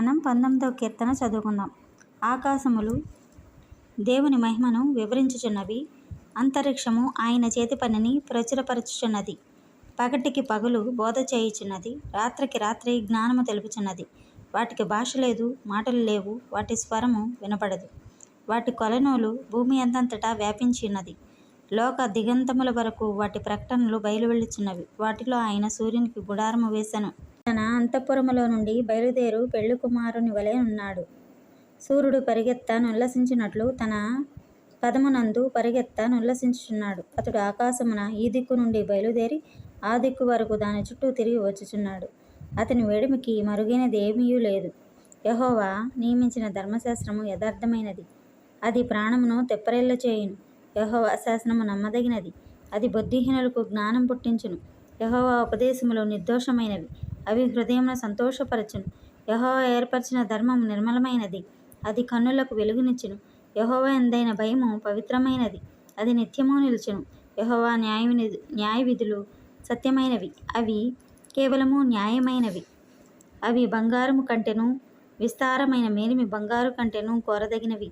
మనం 19వ కీర్తన చదువుకుందాం. ఆకాశములు దేవుని మహిమను వివరించుచున్నవి, అంతరిక్షము ఆయన చేతి పనిని ప్రచురపరచుచున్నది. పగటికి పగలు బోధ చేయుచున్నది, రాత్రికి రాత్రి జ్ఞానము తెలుపుచున్నది. వాటికి భాష లేదు, మాటలు లేవు, వాటి స్వరము వినపడదు. వాటి కొలనూలు భూమి అంతటా వ్యాపించి ఉన్నది. లోక దిగంతముల వరకు వాటి ప్రకటనలు బయలువెళ్ళుచున్నవి. వాటిలో ఆయన సూర్యునికి గుడారము వేసెను. తన అంతఃపురములో నుండి బయలుదేరు పెళ్లి కుమారుని వలె ఉన్నాడు. సూర్యుడు పరిగెత్త నుల్లసించినట్లు తన పదమునందు పరిగెత్త నుల్లసించుచున్నాడు. అతడు ఆకాశమున ఈ దిక్కు నుండి బయలుదేరి ఆ దిక్కు వరకు దాని చుట్టూ తిరిగి వచ్చుచున్నాడు. అతని వేడిమికి మరుగైనది ఏమీయూ లేదు. యెహోవా నియమించిన ధర్మశాస్త్రము యథార్థమైనది, అది ప్రాణమును తెప్పరిల్ల చేయును. యెహోవా శాసనము నమ్మదగినది, అది బుద్ధిహీనులకు జ్ఞానం పుట్టించును. యెహోవా ఉపదేశములు నిర్దోషమైనవి, అవి హృదయమును సంతోషపరచును. యెహోవా ఏర్పరిచిన ధర్మము నిర్మలమైనది, అది కన్నులకు వెలుగునిచ్చును. యెహోవా యందైన భయము పవిత్రమైనది, అది నిత్యము నిలుచును. యెహోవా న్యాయవిధులు సత్యమైనవి, అవి కేవలము న్యాయమైనవి. అవి బంగారము కంటెను విస్తారమైన మేలిమి బంగారు కంటెను కోరదగినవి,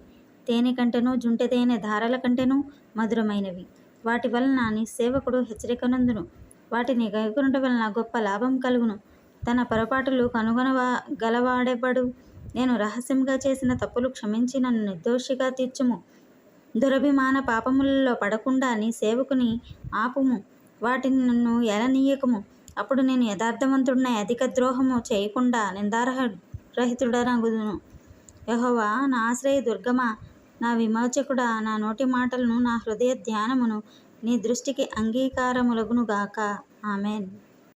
తేనె కంటెను జుంటె తేనె ధారల కంటెను మధురమైనవి. వాటి వలన నీ సేవకుడు హెచ్చరికనందును, వాటిని గైకొనుట వలన గొప్ప లాభం కలుగును. తన పొరపాటులు గలవాడెవ్వడు? నేను రహస్యముగా చేసిన తప్పులు క్షమించి నన్ను నిర్దోషిగా తీర్చుము. దురభిమాన పాపములలో పడకుండా నీ సేవకుని ఆపుము, వాటిని నన్ను ఏలనీయకము. అప్పుడు నేను యథార్థవంతుడినై అధిక ద్రోహము చేయకుండా నిందారహితుడనగుదును. యెహోవా నా ఆశ్రయ దుర్గమా, నా విమోచకుడా, నా నోటి మాటలను నా హృదయ ధ్యానమును నీ దృష్టికి అంగీకారములగునుగాక. ఆమేన్.